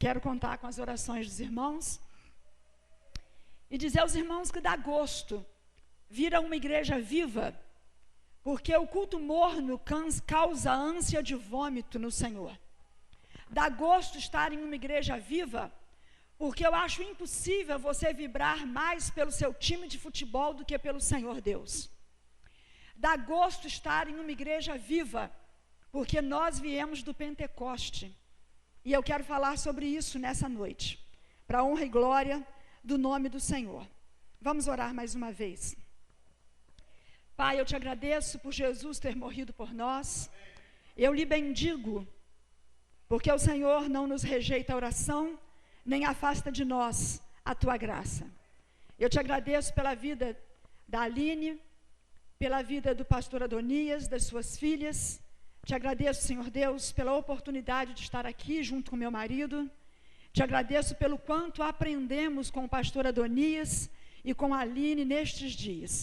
quero contar com as orações dos irmãos e dizer aos irmãos que dá gosto vir a uma igreja viva, porque o culto morno causa ânsia de vômito no Senhor. Dá gosto estar em uma igreja viva, porque eu acho impossível você vibrar mais pelo seu time de futebol do que pelo Senhor Deus. Dá gosto estar em uma igreja viva, porque nós viemos do Pentecoste. E eu quero falar sobre isso nessa noite, para a honra e glória do nome do Senhor. Vamos orar mais uma vez. Pai, eu te agradeço por Jesus ter morrido por nós. Eu lhe bendigo, porque o Senhor não nos rejeita a oração, nem afasta de nós a tua graça. Eu te agradeço pela vida da Aline, pela vida do pastor Adonias, das suas filhas. Te agradeço, Senhor Deus, pela oportunidade de estar aqui junto com meu marido. Te agradeço pelo quanto aprendemos com o pastor Adonias e com a Aline nestes dias.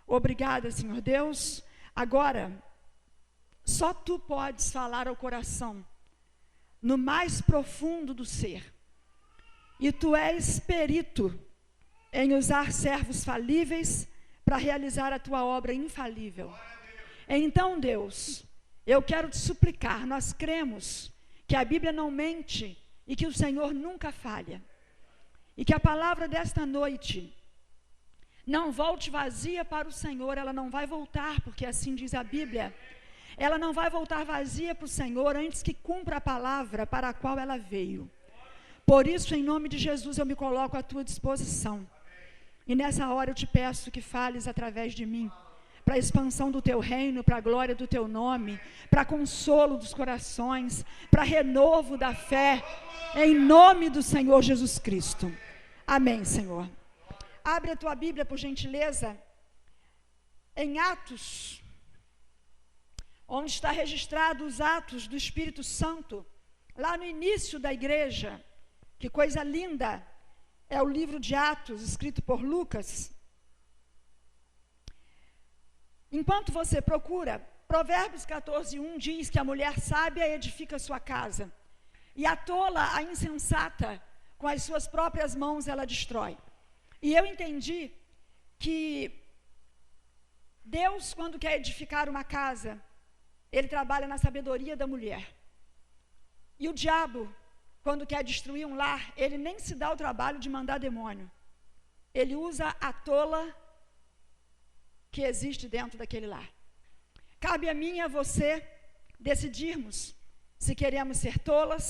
Obrigada, Senhor Deus. Agora, só tu podes falar ao coração, no mais profundo do ser. E tu és perito em usar servos falíveis para realizar a tua obra infalível. Então, Deus, eu quero te suplicar, nós cremos que a Bíblia não mente e que o Senhor nunca falha. E que a palavra desta noite não volte vazia para o Senhor, ela não vai voltar, porque assim diz a Bíblia. Ela não vai voltar vazia para o Senhor antes que cumpra a palavra para a qual ela veio. Por isso, em nome de Jesus, eu me coloco à tua disposição. E nessa hora eu te peço que fales através de mim, para a expansão do teu reino, para a glória do teu nome, para consolo dos corações, para renovo da fé, em nome do Senhor Jesus Cristo. Amém, Senhor. Abre a tua Bíblia, por gentileza, em Atos, onde está registrado os atos do Espírito Santo, lá no início da igreja. Que coisa linda é o livro de Atos, escrito por Lucas. Enquanto você procura, Provérbios 14:1 diz que a mulher sábia edifica sua casa, e a tola, a insensata, com as suas próprias mãos ela destrói. E eu entendi que Deus, quando quer edificar uma casa, Ele trabalha na sabedoria da mulher. E o diabo, quando quer destruir um lar, ele nem se dá o trabalho de mandar demônio. Ele usa a tola que existe dentro daquele lar. Cabe a mim e a você decidirmos se queremos ser tolas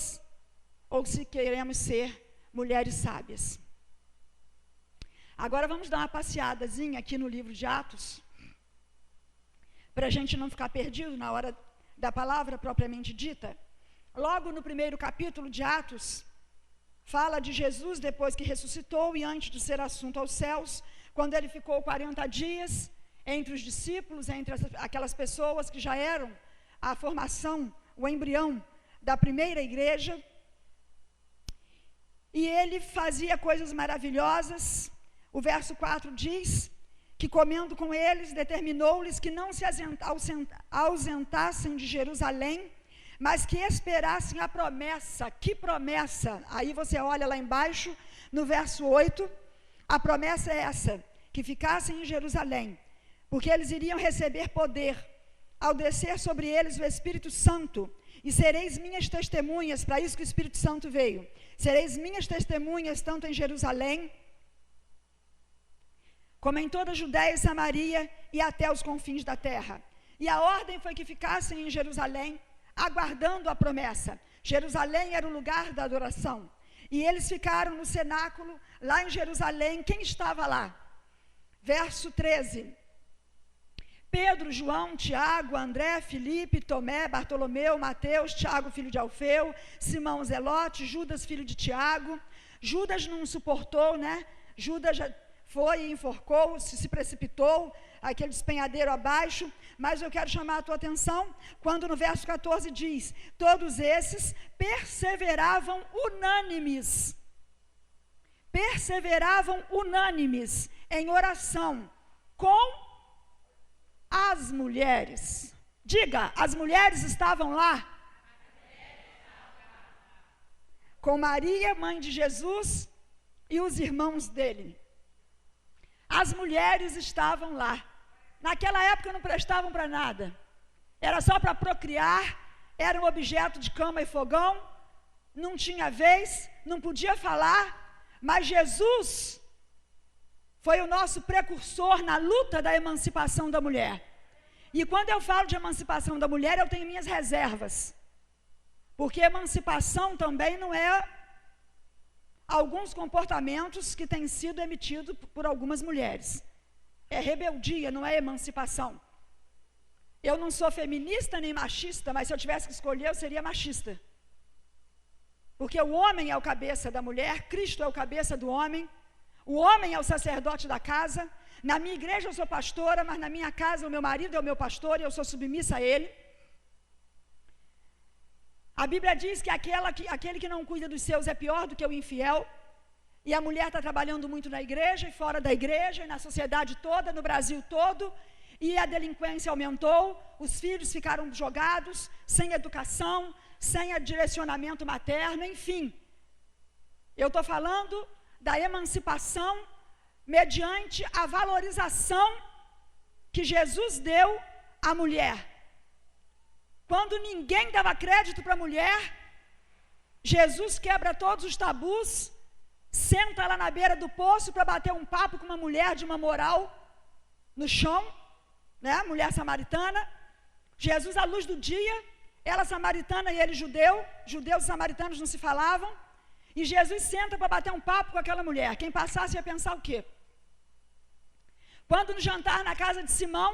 ou se queremos ser mulheres sábias. Agora vamos dar uma passeadazinha aqui no livro de Atos, para a gente não ficar perdido na hora da palavra propriamente dita. Logo no primeiro capítulo de Atos, fala de Jesus depois que ressuscitou e antes de ser assunto aos céus, quando ele ficou 40 dias entre os discípulos, entre aquelas pessoas que já eram a formação, o embrião da primeira igreja. E ele fazia coisas maravilhosas. O verso 4 diz que, comendo com eles, determinou-lhes que não se ausentassem de Jerusalém, mas que esperassem a promessa. Que promessa? Aí você olha lá embaixo, no verso 8, a promessa é essa, que ficassem em Jerusalém, porque eles iriam receber poder, ao descer sobre eles o Espírito Santo, e sereis minhas testemunhas, para isso que o Espírito Santo veio, sereis minhas testemunhas tanto em Jerusalém, como em toda a Judéia e Samaria e até os confins da terra. E a ordem foi que ficassem em Jerusalém, aguardando a promessa. Jerusalém era o lugar da adoração. E eles ficaram no cenáculo, lá em Jerusalém. Quem estava lá? Verso 13. Pedro, João, Tiago, André, Filipe, Tomé, Bartolomeu, Mateus, Tiago, filho de Alfeu, Simão Zelote, Judas, filho de Tiago. Judas não suportou, né? Judas já foi e enforcou, se precipitou, aquele despenhadeiro abaixo. Mas eu quero chamar a tua atenção, quando no verso 14 diz, todos esses perseveravam unânimes em oração com as mulheres. Diga, as mulheres estavam lá. com Maria, mãe de Jesus, e os irmãos dele. As mulheres estavam lá. Naquela época não prestavam para nada. Era só para procriar, era um objeto de cama e fogão, não tinha vez, não podia falar, mas Jesus foi o nosso precursor na luta da emancipação da mulher. E quando eu falo de emancipação da mulher, eu tenho minhas reservas. Porque emancipação também não é alguns comportamentos que têm sido emitidos por algumas mulheres. É rebeldia, não é emancipação. Eu não sou feminista nem machista, mas se eu tivesse que escolher, eu seria machista. Porque o homem é o cabeça da mulher, Cristo é o cabeça do homem, o homem é o sacerdote da casa. Na minha igreja eu sou pastora, mas na minha casa o meu marido é o meu pastor e eu sou submissa a ele. A Bíblia diz que aquele que não cuida dos seus é pior do que o infiel. E a mulher está trabalhando muito na igreja e fora da igreja, e na sociedade toda, no Brasil todo. E a delinquência aumentou, os filhos ficaram jogados, sem educação, sem direcionamento materno, enfim. Eu estou falando da emancipação mediante a valorização que Jesus deu à mulher. Quando ninguém dava crédito para a mulher, Jesus quebra todos os tabus, senta lá na beira do poço para bater um papo com uma mulher de uma moral no chão, né? Mulher samaritana. Jesus à luz do dia, ela samaritana e ele judeu, judeus e samaritanos não se falavam, e Jesus senta para bater um papo com aquela mulher. Quem passasse ia pensar o quê? Quando no jantar na casa de Simão,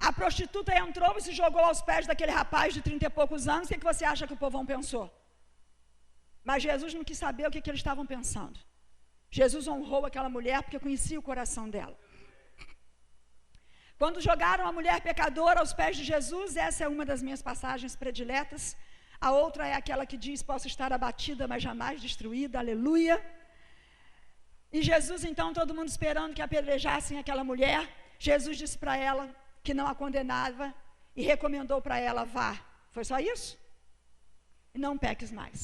a prostituta entrou e se jogou aos pés daquele rapaz de 30 e poucos anos, o que você acha que o povão pensou? Mas Jesus não quis saber o que eles estavam pensando. Jesus honrou aquela mulher porque conhecia o coração dela. Quando jogaram a mulher pecadora aos pés de Jesus, essa é uma das minhas passagens prediletas. A outra é aquela que diz: posso estar abatida, mas jamais destruída, aleluia. E Jesus, então, todo mundo esperando que apedrejassem aquela mulher, Jesus disse para ela que não a condenava e recomendou para ela: vá. Foi só isso? E não peques mais.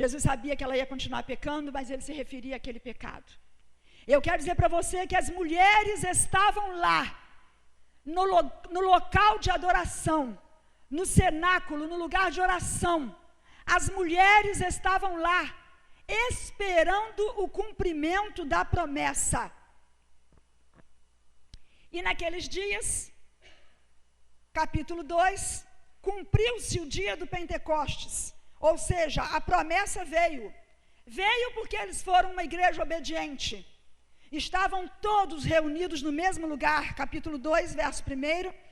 Jesus sabia que ela ia continuar pecando, mas ele se referia àquele pecado. Eu quero dizer para você que as mulheres estavam lá, no local de adoração, no cenáculo, no lugar de oração. As mulheres estavam lá, esperando o cumprimento da promessa. E naqueles dias, capítulo 2, cumpriu-se o dia do Pentecostes, ou seja, a promessa veio. Veio porque eles foram uma igreja obediente. Estavam todos reunidos no mesmo lugar, capítulo 2, verso 1.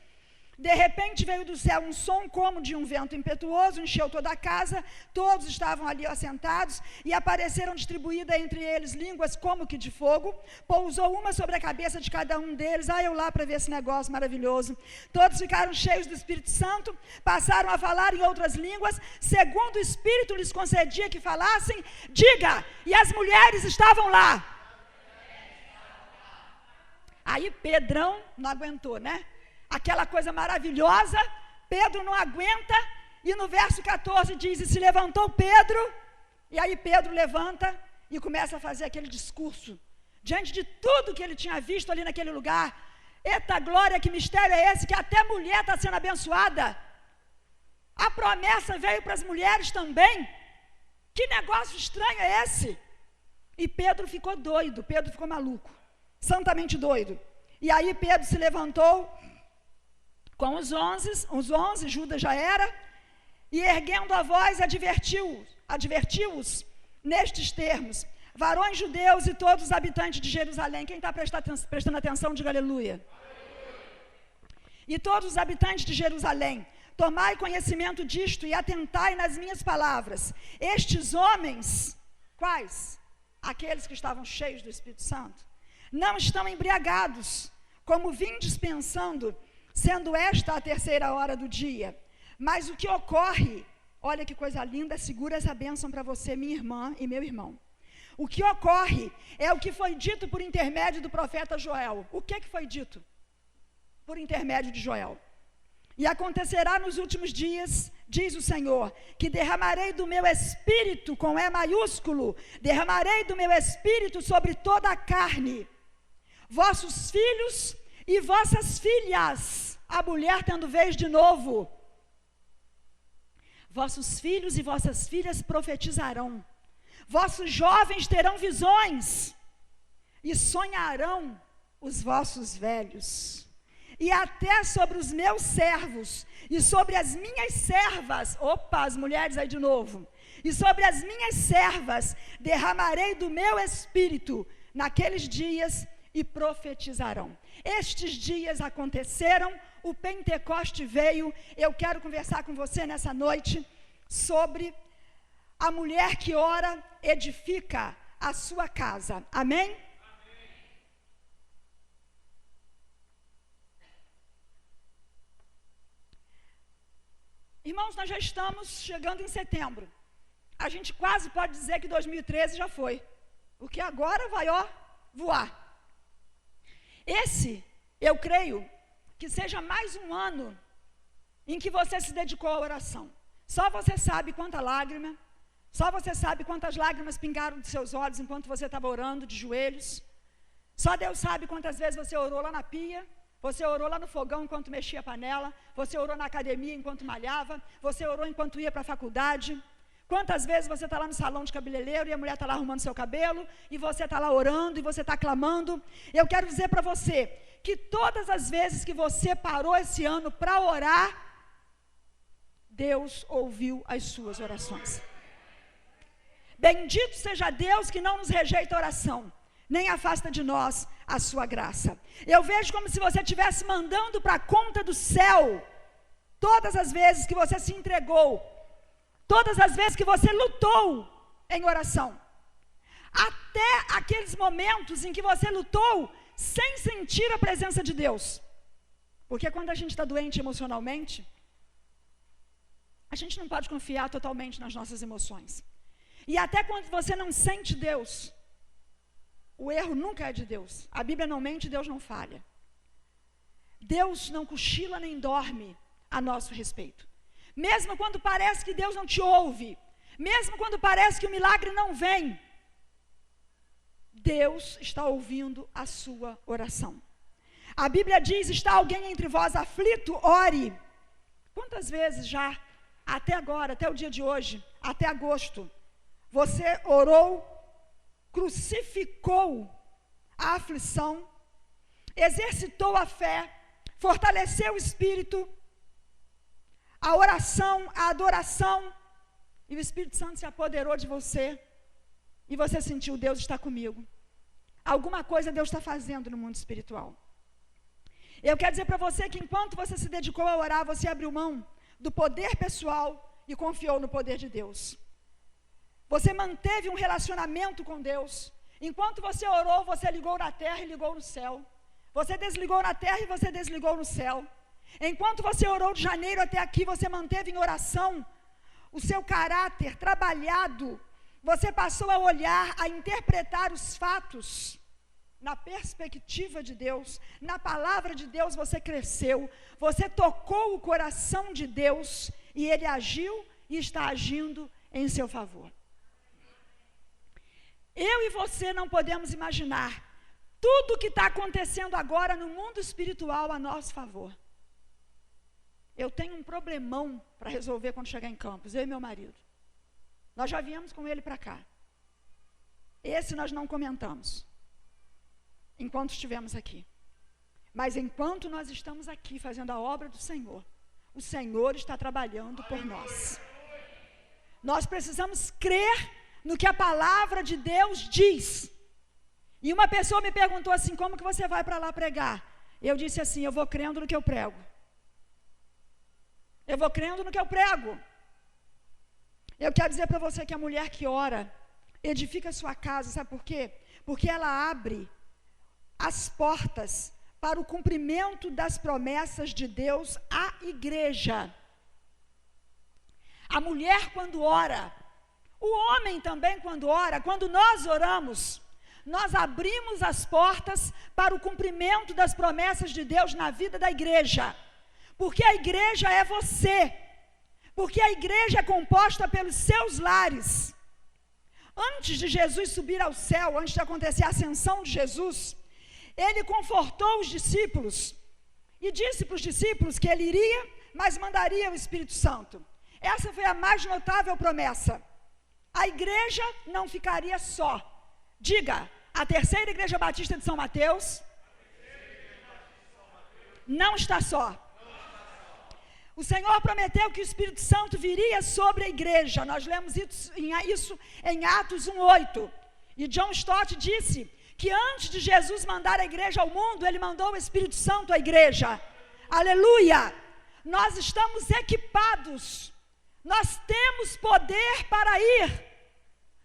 De repente veio do céu um som como de um vento impetuoso, encheu toda a casa, todos estavam ali assentados, e apareceram distribuídas entre eles línguas como que de fogo, pousou uma sobre a cabeça de cada um deles. Eu lá para ver esse negócio maravilhoso. Todos ficaram cheios do Espírito Santo, passaram a falar em outras línguas, segundo o Espírito lhes concedia que falassem. Diga, e as mulheres estavam lá. Aí Pedrão não aguentou, né? Aquela coisa maravilhosa, Pedro não aguenta, e no verso 14 diz: e se levantou Pedro, e aí Pedro levanta e começa a fazer aquele discurso, diante de tudo que ele tinha visto ali naquele lugar. Eita glória, que mistério é esse, que até mulher está sendo abençoada, a promessa veio para as mulheres também, que negócio estranho é esse? E Pedro ficou doido, Pedro ficou maluco, santamente doido. E aí Pedro se levantou com os 11, Judas já era, e erguendo a voz advertiu-os nestes termos: varões judeus e todos os habitantes de Jerusalém. Quem está prestando atenção, diga aleluia. E todos os habitantes de Jerusalém, tomai conhecimento disto e atentai nas minhas palavras. Estes homens, quais? Aqueles que estavam cheios do Espírito Santo, não estão embriagados, como vindes pensando, sendo esta a 3ª hora do dia. Mas o que ocorre, olha que coisa linda, segura essa bênção para você, minha irmã e meu irmão. O que ocorre é o que foi dito por intermédio do profeta Joel. O que foi dito por intermédio de Joel? E acontecerá nos últimos dias, diz o Senhor, que derramarei do meu espírito, com E maiúsculo, derramarei do meu espírito sobre toda a carne. Vossos filhos e vossas filhas, a mulher tendo vez de novo, vossos filhos e vossas filhas profetizarão, vossos jovens terão visões, e sonharão os vossos velhos. E até sobre os meus servos, e sobre as minhas servas, as mulheres aí de novo, e sobre as minhas servas, derramarei do meu espírito naqueles dias, e profetizarão. Estes dias aconteceram, o Pentecoste veio. Eu quero conversar com você nessa noite, sobre a mulher que ora, edifica a sua casa, amém? Irmãos, nós já estamos chegando em setembro. A gente quase pode dizer que 2013 já foi, porque agora vai, voar. Esse, eu creio, que seja mais um ano em que você se dedicou à oração. Só você sabe quanta lágrima, só você sabe quantas lágrimas pingaram dos seus olhos enquanto você estava orando de joelhos. Só Deus sabe quantas vezes você orou lá na pia, você orou lá no fogão enquanto mexia a panela, você orou na academia enquanto malhava, você orou enquanto ia para a faculdade. Quantas vezes você está lá no salão de cabeleireiro e a mulher está lá arrumando seu cabelo, e você está lá orando, e você está clamando. Eu quero dizer para você, que todas as vezes que você parou esse ano para orar, Deus ouviu as suas orações. Bendito seja Deus que não nos rejeita a oração, nem afasta de nós a sua graça. Eu vejo como se você estivesse mandando para a conta do céu, todas as vezes que você se entregou, todas as vezes que você lutou em oração, até aqueles momentos em que você lutou sem sentir a presença de Deus. Porque quando a gente está doente emocionalmente, a gente não pode confiar totalmente nas nossas emoções. E até quando você não sente Deus, o erro nunca é de Deus. A Bíblia não mente, Deus não falha. Deus não cochila nem dorme a nosso respeito. Mesmo quando parece que Deus não te ouve, mesmo quando parece que o milagre não vem, Deus está ouvindo a sua oração. A Bíblia diz: está alguém entre vós aflito? Ore. Quantas vezes já, até agora, até o dia de hoje, até agosto, você orou, crucificou a aflição, exercitou a fé, fortaleceu o espírito, a oração, a adoração, e o Espírito Santo se apoderou de você, e você sentiu: Deus está comigo. Alguma coisa Deus está fazendo no mundo espiritual. Eu quero dizer para você que enquanto você se dedicou a orar, você abriu mão do poder pessoal e confiou no poder de Deus. Você manteve um relacionamento com Deus. Enquanto você orou, você ligou na terra e ligou no céu. Você desligou na terra e você desligou no céu. Enquanto você orou de janeiro até aqui, você manteve em oração o seu caráter trabalhado. Você passou a olhar, a interpretar os fatos na perspectiva de Deus. Na palavra de Deus você cresceu. Você tocou o coração de Deus e Ele agiu e está agindo em seu favor. Eu e você não podemos imaginar tudo o que está acontecendo agora no mundo espiritual a nosso favor. Eu tenho um problemão para resolver quando chegar em Campos, eu e meu marido. Nós já viemos com ele para cá. Esse nós não comentamos, enquanto estivemos aqui. Mas enquanto nós estamos aqui fazendo a obra do Senhor, o Senhor está trabalhando por nós. Nós precisamos crer no que a palavra de Deus diz. E uma pessoa me perguntou assim: como que você vai para lá pregar? Eu disse assim: eu vou crendo no que eu prego. Eu vou crendo no que eu prego. Eu quero dizer para você que a mulher que ora, edifica a sua casa, sabe por quê? Porque ela abre as portas para o cumprimento das promessas de Deus à igreja. A mulher quando ora, o homem também quando ora, quando nós oramos, nós abrimos as portas para o cumprimento das promessas de Deus na vida da igreja. Porque a igreja é você. Porque a igreja é composta pelos seus lares. Antes de Jesus subir ao céu, antes de acontecer a ascensão de Jesus, ele confortou os discípulos e disse para os discípulos que ele iria, mas mandaria o Espírito Santo. Essa foi a mais notável promessa. A igreja não ficaria só. Diga, a terceira igreja batista de São Mateus não está só. O Senhor prometeu que o Espírito Santo viria sobre a igreja. Nós lemos isso em Atos 1:8. E John Stott disse que antes de Jesus mandar a igreja ao mundo, ele mandou o Espírito Santo à igreja. Aleluia! Nós estamos equipados. Nós temos poder para ir.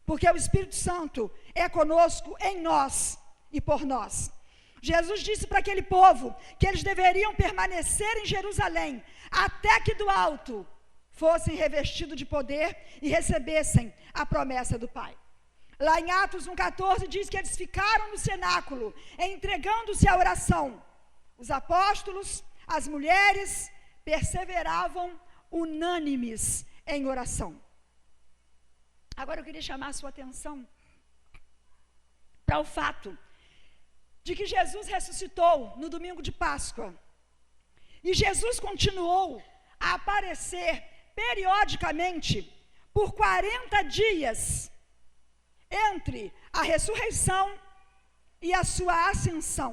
Porque o Espírito Santo é conosco, em nós e por nós. Jesus disse para aquele povo que eles deveriam permanecer em Jerusalém, até que do alto fossem revestidos de poder e recebessem a promessa do Pai. Lá em Atos 1:14 diz que eles ficaram no cenáculo, entregando-se à oração. Os apóstolos, as mulheres, perseveravam unânimes em oração. Agora eu queria chamar a sua atenção para o fato de que Jesus ressuscitou no domingo de Páscoa. E Jesus continuou a aparecer periodicamente por 40 dias entre a ressurreição e a sua ascensão.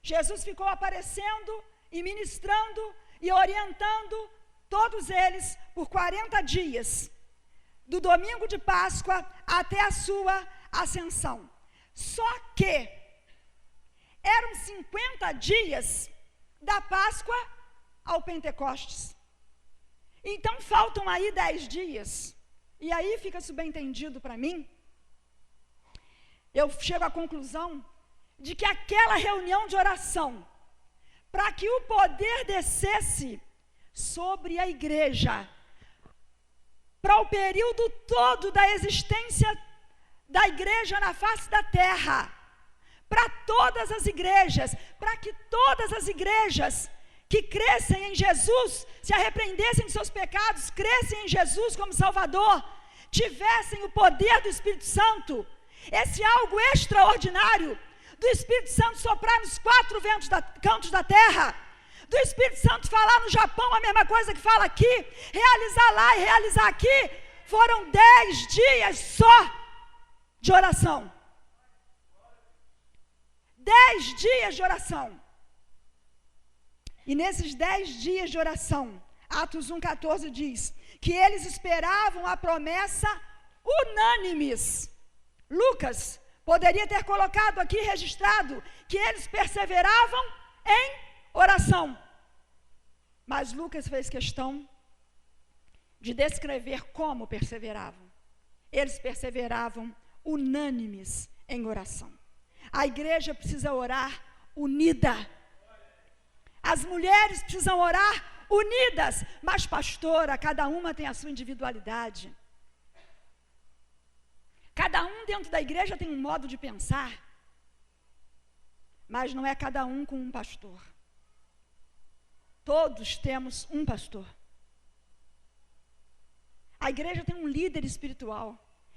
Jesus ficou aparecendo e ministrando e orientando todos eles por 40 dias, do domingo de Páscoa até a sua ascensão. Só que eram 50 dias da Páscoa ao Pentecostes. Então faltam aí 10 dias. E aí fica subentendido para mim, eu chego à conclusão de que aquela reunião de oração, para que o poder descesse sobre a igreja, para o período todo da existência da igreja na face da terra, para todas as igrejas, para que todas as igrejas que crescem em Jesus, se arrependessem de seus pecados, crescem em Jesus como Salvador, tivessem o poder do Espírito Santo, esse algo extraordinário do Espírito Santo soprar nos 4 cantos da terra, do Espírito Santo falar no Japão a mesma coisa que fala aqui, realizar lá e realizar aqui. Foram 10 dias só de oração. 10 dias de oração. E nesses 10 dias de oração, Atos 1:14 diz que eles esperavam a promessa unânimes. Lucas poderia ter colocado aqui registrado que eles perseveravam em oração. Mas Lucas fez questão de descrever como perseveravam. Eles perseveravam unânimes em oração. A igreja precisa orar unida. As mulheres precisam orar unidas. Mas, pastora, cada uma tem a sua individualidade. Cada um dentro da igreja tem um modo de pensar. Mas não é cada um com um pastor. Todos temos um pastor. A igreja tem um líder espiritual.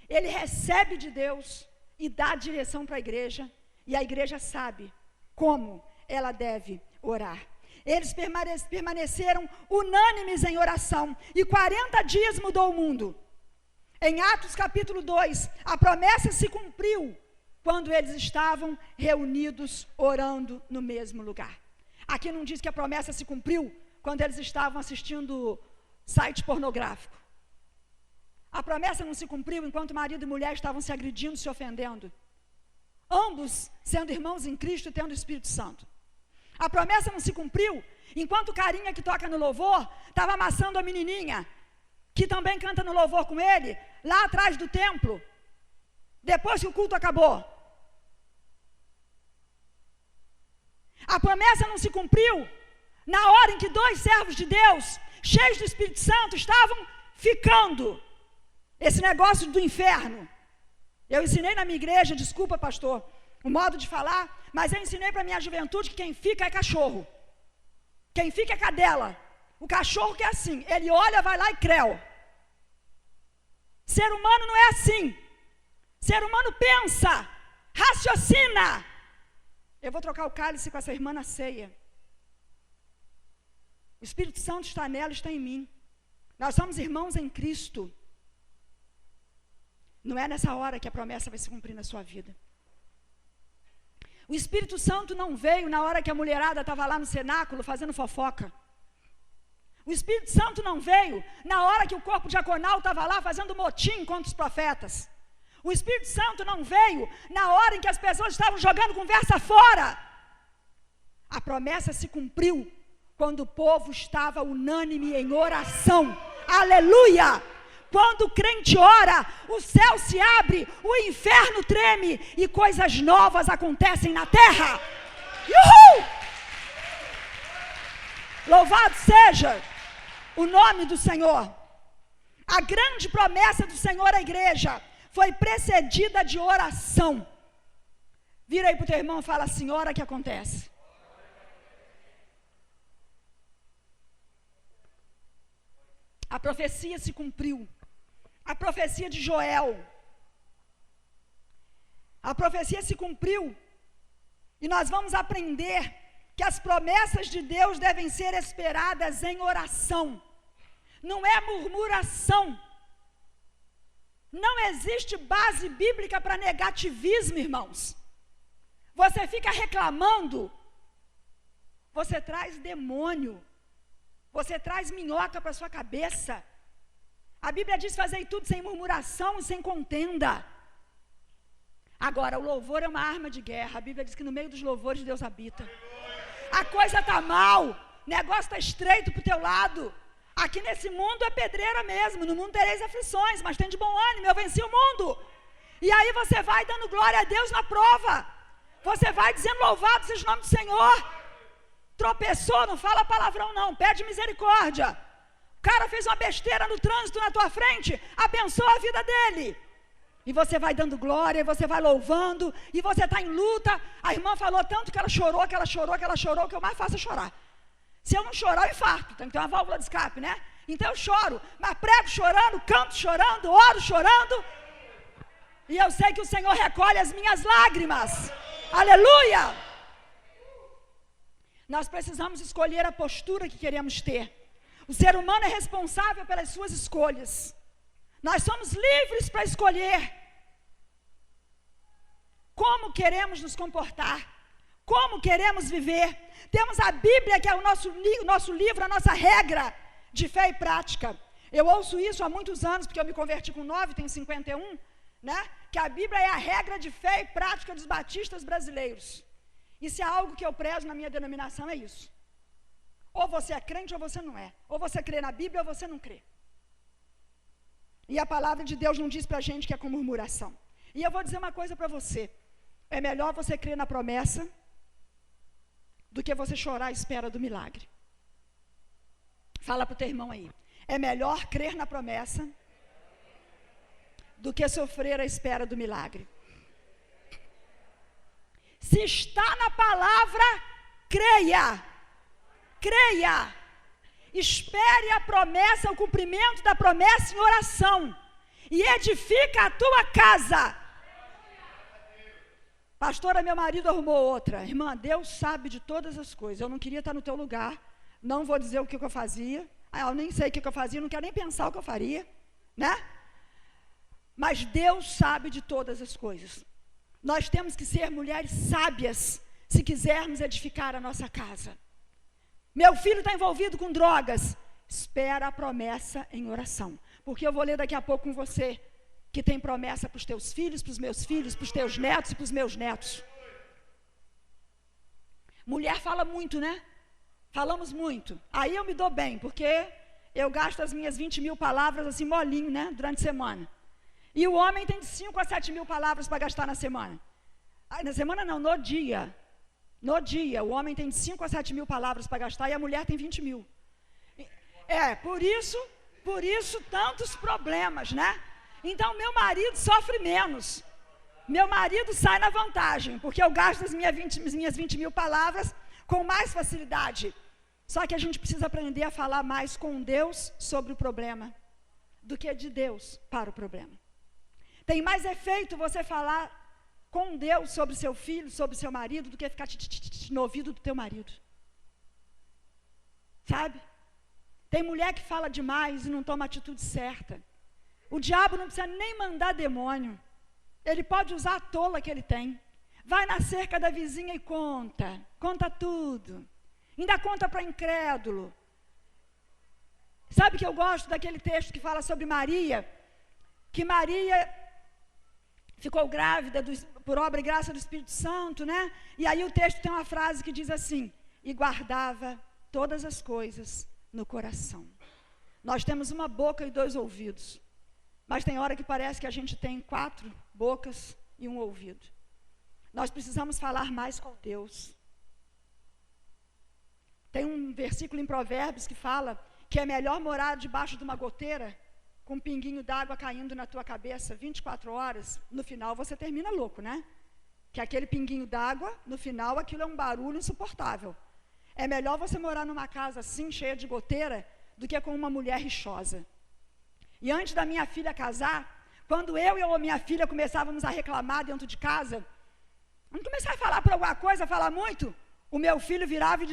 Ele recebe de Deus e dá direção para a igreja. E a igreja sabe como ela deve orar. Eles permaneceram unânimes em oração. E 40 dias mudou o mundo. Em Atos capítulo 2, a promessa se cumpriu quando eles estavam reunidos orando no mesmo lugar. Aqui não diz que a promessa se cumpriu quando eles estavam assistindo site pornográfico. A promessa não se cumpriu enquanto marido e mulher estavam se agredindo, se ofendendo. Ambos sendo irmãos em Cristo e tendo o Espírito Santo. A promessa não se cumpriu enquanto o carinha que toca no louvor estava amassando a menininha, que também canta no louvor com ele, lá atrás do templo, depois que o culto acabou. A promessa não se cumpriu na hora em que 2 servos de Deus, cheios do Espírito Santo, estavam ficando. Esse negócio do inferno. Eu ensinei na minha igreja, desculpa pastor, o modo de falar, mas eu ensinei para a minha juventude que quem fica é cachorro. Quem fica é cadela. O cachorro que é assim, ele olha, vai lá e creu. Ser humano não é assim. Ser humano pensa, raciocina. Eu vou trocar o cálice com essa irmã na ceia. O Espírito Santo está nela, está em mim. Nós somos irmãos em Cristo. Não é nessa hora que a promessa vai se cumprir na sua vida. O Espírito Santo não veio na hora que a mulherada estava lá no cenáculo fazendo fofoca. O Espírito Santo não veio na hora que o corpo diaconal estava lá fazendo motim contra os profetas. O Espírito Santo não veio na hora em que as pessoas estavam jogando conversa fora. A promessa se cumpriu quando o povo estava unânime em oração. Aleluia! Quando o crente ora, o céu se abre, o inferno treme e coisas novas acontecem na terra. Uhul! Louvado seja o nome do Senhor. A grande promessa do Senhor à igreja foi precedida de oração. Vira aí para o teu irmão e fala assim: ora que acontece. A profecia se cumpriu. A profecia de Joel. A profecia se cumpriu. E nós vamos aprender que as promessas de Deus devem ser esperadas em oração. Não é murmuração. Não existe base bíblica para negativismo, irmãos. Você fica reclamando, você traz demônio. Você traz minhoca para a sua cabeça. A Bíblia diz: fazei tudo sem murmuração e sem contenda. Agora, o louvor é uma arma de guerra. A Bíblia diz que no meio dos louvores Deus habita. A coisa está mal, o negócio está estreito para o teu lado. Aqui nesse mundo é pedreira mesmo. No mundo tereis aflições, mas tem de bom ânimo, eu venci o mundo. E aí você vai dando glória a Deus na prova. Você vai dizendo: louvado seja o nome do Senhor. Tropeçou, não fala palavrão não, pede misericórdia. O cara fez uma besteira no trânsito na tua frente, abençoa a vida dele. E você vai dando glória, e você vai louvando, e você está em luta. A irmã falou tanto que ela chorou, que ela chorou, que ela chorou, que eu mais faço é chorar. Se eu não chorar, eu infarto, tem que ter uma válvula de escape, né? Então eu choro, mas prego chorando, canto chorando, oro chorando. E eu sei que o Senhor recolhe as minhas lágrimas. Aleluia! Nós precisamos escolher a postura que queremos ter. O ser humano é responsável pelas suas escolhas. Nós somos livres para escolher como queremos nos comportar, como queremos viver. Temos a Bíblia, que é o nosso livro, a nossa regra de fé e prática. Eu ouço isso há muitos anos, porque eu me converti com 9, tenho 51, né? Que a Bíblia é a regra de fé e prática dos batistas brasileiros. Isso é algo que eu prezo na minha denominação, é isso. Ou você é crente ou você não é. Ou você crê na Bíblia ou você não crê. E a palavra de Deus não diz para a gente que é com murmuração. E eu vou dizer uma coisa para você. É melhor você crer na promessa do que você chorar à espera do milagre. Fala para o teu irmão aí. É melhor crer na promessa do que sofrer à espera do milagre. Se está na palavra, creia. Creia. Espere a promessa, o cumprimento da promessa em oração. E edifica a tua casa. Pastora, meu marido arrumou outra. Irmã, Deus sabe de todas as coisas. Eu não queria estar no teu lugar. Não vou dizer o que eu fazia. Eu nem sei o que eu fazia, não quero nem pensar o que eu faria. Né? Mas Deus sabe de todas as coisas. Nós temos que ser mulheres sábias se quisermos edificar a nossa casa. Meu filho está envolvido com drogas. Espera a promessa em oração. Porque eu vou ler daqui a pouco com você que tem promessa para os teus filhos, para os meus filhos, para os teus netos e para os meus netos. Mulher fala muito, né? Falamos muito. Aí eu me dou bem, porque eu gasto as minhas 20 mil palavras assim molinho, né? Durante a semana. E o homem tem de 5 a 7 mil palavras para gastar na semana. Na semana não, no dia. No dia, o homem tem de 5 a 7 mil palavras para gastar e a mulher tem 20 mil. Por isso tantos problemas, né? Então, meu marido sofre menos. Meu marido sai na vantagem, porque eu gasto as minhas 20 mil palavras com mais facilidade. Só que a gente precisa aprender a falar mais com Deus sobre o problema do que de Deus para o problema. Tem mais efeito você falar com Deus sobre seu filho, sobre seu marido, do que ficar no ouvido do teu marido. Sabe? Tem mulher que fala demais e não toma a atitude certa. O diabo não precisa nem mandar demônio. Ele pode usar a tola que ele tem. Vai na cerca da vizinha e conta tudo. Ainda conta para incrédulo. Sabe que eu gosto daquele texto que fala sobre Maria, que Maria ficou grávida por obra e graça do Espírito Santo, né? E aí o texto tem uma frase que diz assim: e guardava todas as coisas no coração. Nós temos uma boca e 2 ouvidos, mas tem hora que parece que a gente tem 4 bocas e 1 ouvido. Nós precisamos falar mais com Deus. Tem um versículo em Provérbios que fala que é melhor morar debaixo de uma goteira com um pinguinho d'água caindo na tua cabeça 24 horas, no final você termina louco, né? Que aquele pinguinho d'água, no final aquilo é um barulho insuportável. É melhor você morar numa casa assim, cheia de goteira, do que com uma mulher rixosa. E antes da minha filha casar, quando eu e a minha filha começávamos a reclamar dentro de casa, vamos começar a falar por alguma coisa, falar muito, o meu filho virava e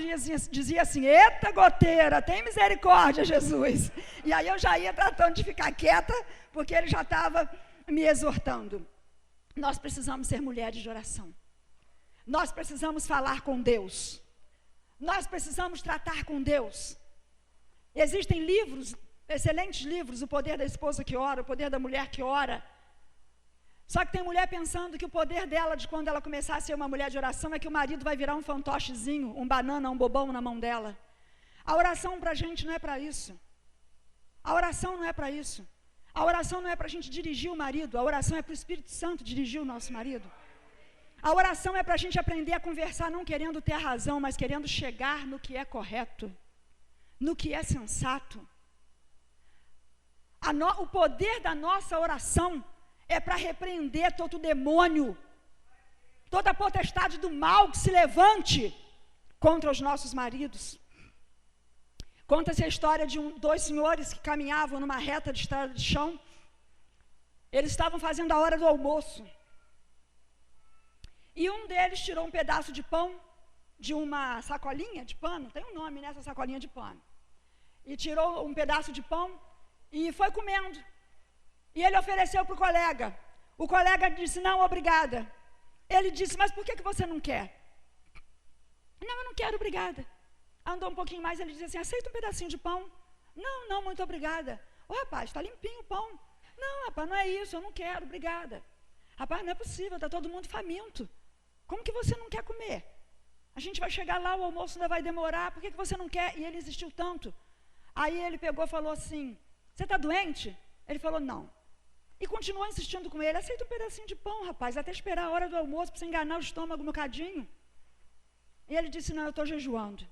dizia assim: eita goteira, tem misericórdia, Jesus. E aí eu já ia tratando de ficar quieta, porque ele já estava me exortando. Nós precisamos ser mulheres de oração. Nós precisamos falar com Deus. Nós precisamos tratar com Deus. Existem livros, excelentes livros, O Poder da Esposa que Ora, O Poder da Mulher que Ora. Só que tem mulher pensando que o poder dela, de quando ela começar a ser uma mulher de oração, é que o marido vai virar um fantochezinho, um banana, um bobão na mão dela. A oração para a gente não é para isso. A oração não é para isso. A oração não é para a gente dirigir o marido, a oração é para o Espírito Santo dirigir o nosso marido. A oração é para a gente aprender a conversar não querendo ter a razão, mas querendo chegar no que é correto, no que é sensato. O poder da nossa oração é para repreender todo demônio, toda a potestade do mal que se levante contra os nossos maridos. Conta-se a história de 2 senhores que caminhavam numa reta de estrada de chão. Eles estavam fazendo a hora do almoço. E um deles tirou um pedaço de pão de uma sacolinha de pano, tem um nome nessa sacolinha de pano. E tirou um pedaço de pão e foi comendo. E ele ofereceu para o colega. O colega disse: não, obrigada. Ele disse: mas por que você não quer? Não, eu não quero, obrigada. Andou um pouquinho mais, ele disse assim: aceita um pedacinho de pão? Não, muito obrigada. Ô rapaz, está limpinho o pão. Não, rapaz, não é isso, eu não quero, obrigada. Rapaz, não é possível, está todo mundo faminto. Como que você não quer comer? A gente vai chegar lá, o almoço ainda vai demorar, por que você não quer? E ele insistiu tanto. Aí ele pegou e falou assim: você está doente? Ele falou: não. E continuou insistindo com ele: aceita um pedacinho de pão, rapaz, até esperar a hora do almoço, para você enganar o estômago um bocadinho. E ele disse: não, eu estou jejuando.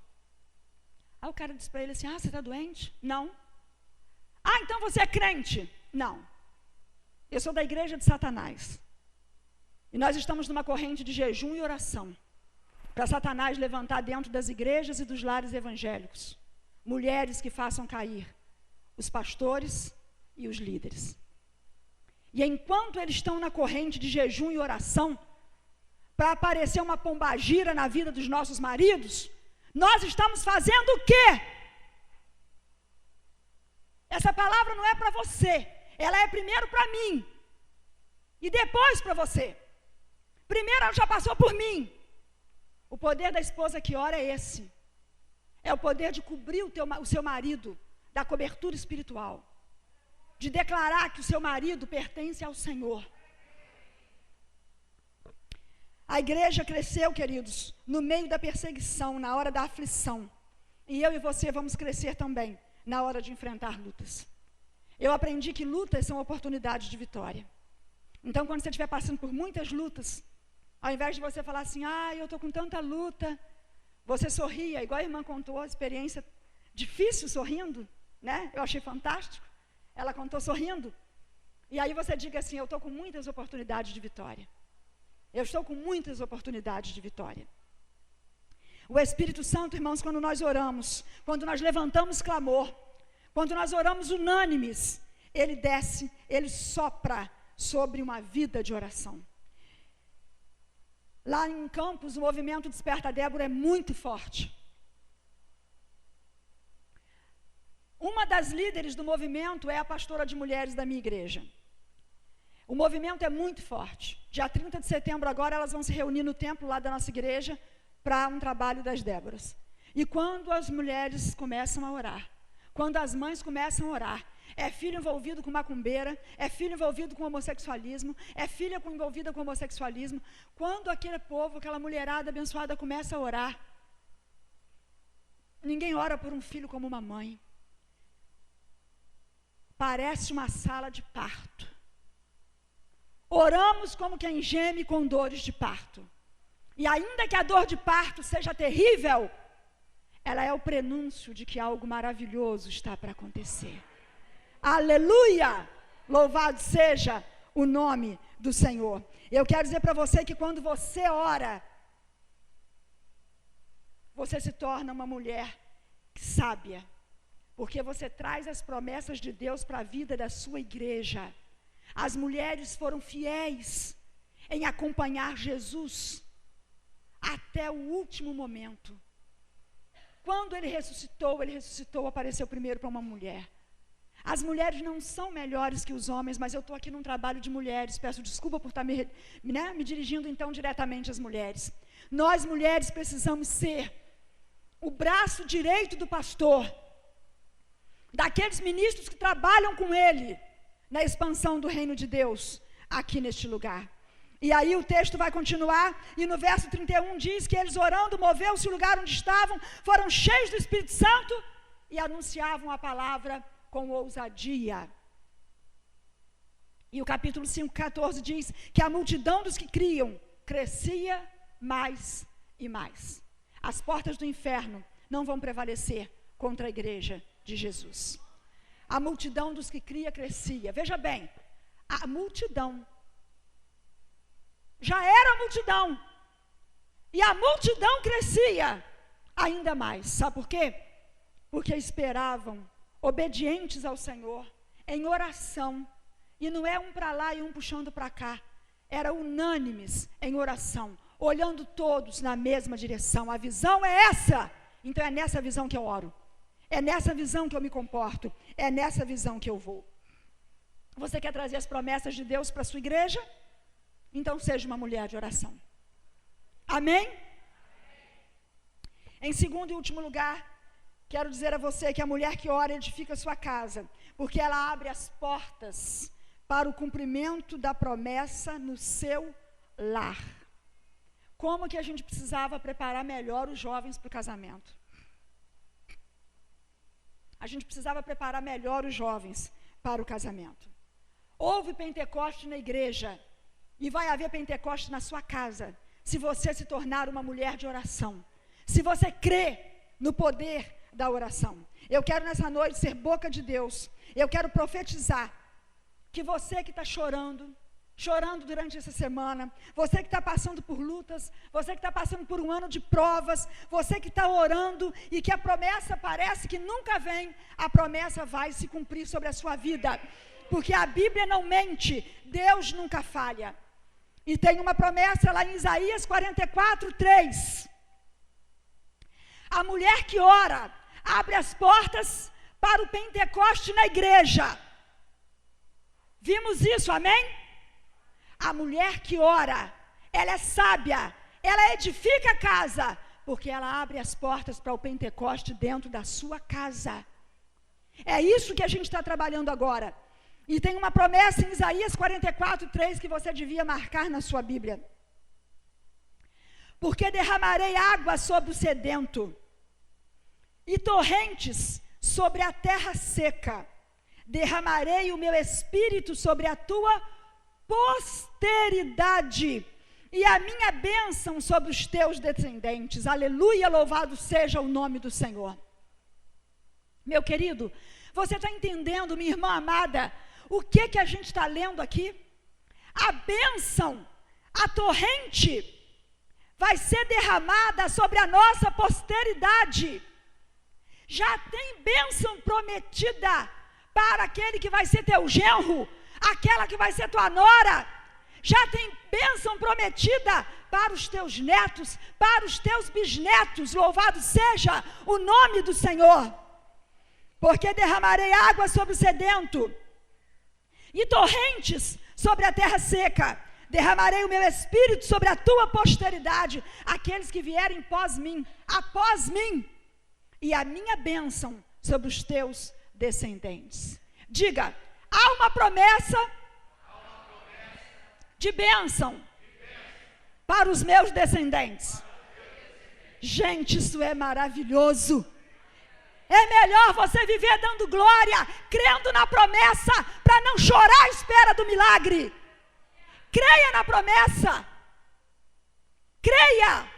Aí o cara disse para ele assim: ah, você está doente? Não. Ah, então você é crente? Não. Eu sou da igreja de Satanás. E nós estamos numa corrente de jejum e oração, para Satanás levantar dentro das igrejas e dos lares evangélicos mulheres que façam cair os pastores e os líderes. E enquanto eles estão na corrente de jejum e oração, para aparecer uma pombagira na vida dos nossos maridos, nós estamos fazendo o quê? Essa palavra não é para você, ela é primeiro para mim, e depois para você. Primeiro ela já passou por mim. O poder da esposa que ora é esse. É o poder de cobrir o seu marido da cobertura espiritual. De declarar que o seu marido pertence ao Senhor. A igreja cresceu, queridos, no meio da perseguição, na hora da aflição. E eu e você vamos crescer também na hora de enfrentar lutas. Eu aprendi que lutas são oportunidades de vitória. Então, quando você estiver passando por muitas lutas, ao invés de você falar assim: ah, eu estou com tanta luta, você sorria, igual a irmã contou a experiência difícil sorrindo, né? Eu achei fantástico. Ela contou sorrindo. E aí você diga assim: eu estou com muitas oportunidades de vitória. Eu estou com muitas oportunidades de vitória. O Espírito Santo, irmãos, quando nós oramos, quando nós levantamos clamor, quando nós oramos unânimes, ele desce, ele sopra sobre uma vida de oração. Lá em Campos, o movimento Desperta Débora é muito forte. Uma das líderes do movimento é a pastora de mulheres da minha igreja. O movimento é muito forte. Dia 30 de setembro agora, elas vão se reunir no templo lá da nossa igreja para um trabalho das Déboras. E quando as mulheres começam a orar, quando as mães começam a orar, é filho envolvido com macumbeira, é filho envolvido com homossexualismo, é filha envolvida com homossexualismo. Quando aquele povo, aquela mulherada abençoada começa a orar, ninguém ora por um filho como uma mãe. Parece uma sala de parto. Oramos como quem geme com dores de parto. E ainda que a dor de parto seja terrível, ela é o prenúncio de que algo maravilhoso está para acontecer. Aleluia! Louvado seja o nome do Senhor. Eu quero dizer para você que quando você ora, você se torna uma mulher sábia, porque você traz as promessas de Deus para a vida da sua igreja. As mulheres foram fiéis em acompanhar Jesus até o último momento. Quando ele ressuscitou, apareceu primeiro para uma mulher. As mulheres não são melhores que os homens, mas eu estou aqui num trabalho de mulheres, peço desculpa por estar me dirigindo então diretamente às mulheres. Nós mulheres precisamos ser o braço direito do pastor, daqueles ministros que trabalham com ele, na expansão do reino de Deus, aqui neste lugar. E aí o texto vai continuar, e no verso 31 diz que eles orando, moveu-se o lugar onde estavam, foram cheios do Espírito Santo, e anunciavam a palavra com ousadia. E o capítulo 5:14 diz que a multidão dos que criam crescia mais e mais. As portas do inferno não vão prevalecer contra a igreja de Jesus. A multidão dos que cria crescia. Veja bem, a multidão já era a multidão, e a multidão crescia ainda mais. Sabe por quê? Porque esperavam, obedientes ao Senhor, em oração. E não é um para lá e um puxando para cá. Era unânimes em oração, olhando todos na mesma direção. A visão é essa. Então é nessa visão que eu oro. É nessa visão que eu me comporto. É nessa visão que eu vou. Você quer trazer as promessas de Deus para a sua igreja? Então seja uma mulher de oração. Amém? Em segundo e último lugar, quero dizer a você que a mulher que ora edifica a sua casa, porque ela abre as portas para o cumprimento da promessa no seu lar. Como que a gente precisava preparar melhor os jovens para o casamento? A gente precisava preparar melhor os jovens para o casamento. Houve Pentecoste na igreja, e vai haver Pentecoste na sua casa, se você se tornar uma mulher de oração, se você crê no poder da oração. Eu quero nessa noite ser boca de Deus. Eu quero profetizar que você que está chorando durante essa semana, você que está passando por lutas, você que está passando por um ano de provas, você que está orando e que a promessa parece que nunca vem, a promessa vai se cumprir sobre a sua vida, porque a Bíblia não mente, Deus nunca falha. E tem uma promessa lá em Isaías 44:3. A mulher que ora abre as portas para o Pentecoste na igreja. Vimos isso, amém? A mulher que ora, ela é sábia, ela edifica a casa, porque ela abre as portas para o Pentecoste dentro da sua casa. É isso que a gente está trabalhando agora. E tem uma promessa em Isaías 44:3 que você devia marcar na sua Bíblia. Porque derramarei água sobre o sedento e torrentes sobre a terra seca. Derramarei o meu espírito sobre a tua posteridade e a minha bênção sobre os teus descendentes. Aleluia, louvado seja o nome do Senhor. Meu querido, você está entendendo, minha irmã amada, o que a gente está lendo aqui? A bênção, a torrente, vai ser derramada sobre a nossa posteridade. Já tem bênção prometida para aquele que vai ser teu genro, aquela que vai ser tua nora. Já tem bênção prometida para os teus netos, para os teus bisnetos. Louvado seja o nome do Senhor. Porque derramarei água sobre o sedento e torrentes sobre a terra seca. Derramarei o meu espírito sobre a tua posteridade, aqueles que vierem após mim, e a minha bênção sobre os teus descendentes. Diga, há uma promessa de bênção para os meus descendentes. Gente, isso é maravilhoso. É melhor você viver dando glória, crendo na promessa, para não chorar à espera do milagre. Creia na promessa. Creia.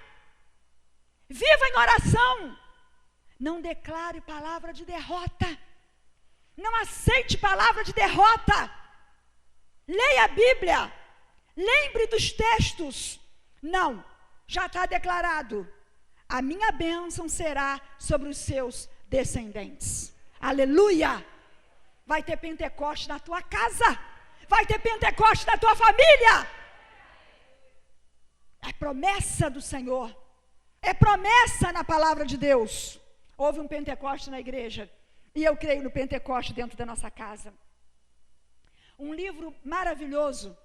Viva em oração. Não declare palavra de derrota. Não aceite palavra de derrota. Leia a Bíblia. Lembre dos textos. Não, já está declarado. A minha bênção será sobre os seus descendentes. Aleluia! Vai ter Pentecoste na tua casa. Vai ter Pentecoste na tua família. É promessa do Senhor. É promessa na palavra de Deus. Houve um Pentecoste na igreja. E eu creio no Pentecoste dentro da nossa casa. Um livro maravilhoso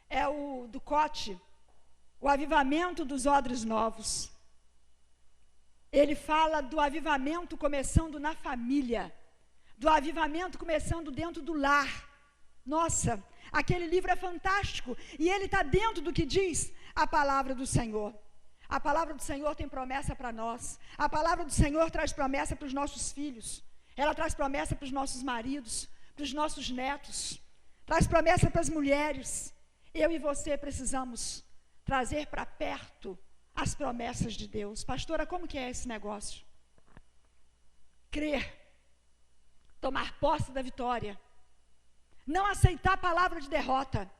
é o do Cote, O Avivamento dos Odres Novos. Ele fala do avivamento começando na família, do avivamento começando dentro do lar. Nossa, aquele livro é fantástico, e ele está dentro do que diz a palavra do Senhor. A palavra do Senhor tem promessa para nós. A palavra do Senhor traz promessa para os nossos filhos. Ela traz promessa para os nossos maridos, para os nossos netos. Traz promessa para as mulheres. Eu e você precisamos trazer para perto as promessas de Deus. Pastora, como que é esse negócio? Crer, tomar posse da vitória, não aceitar a palavra de derrota,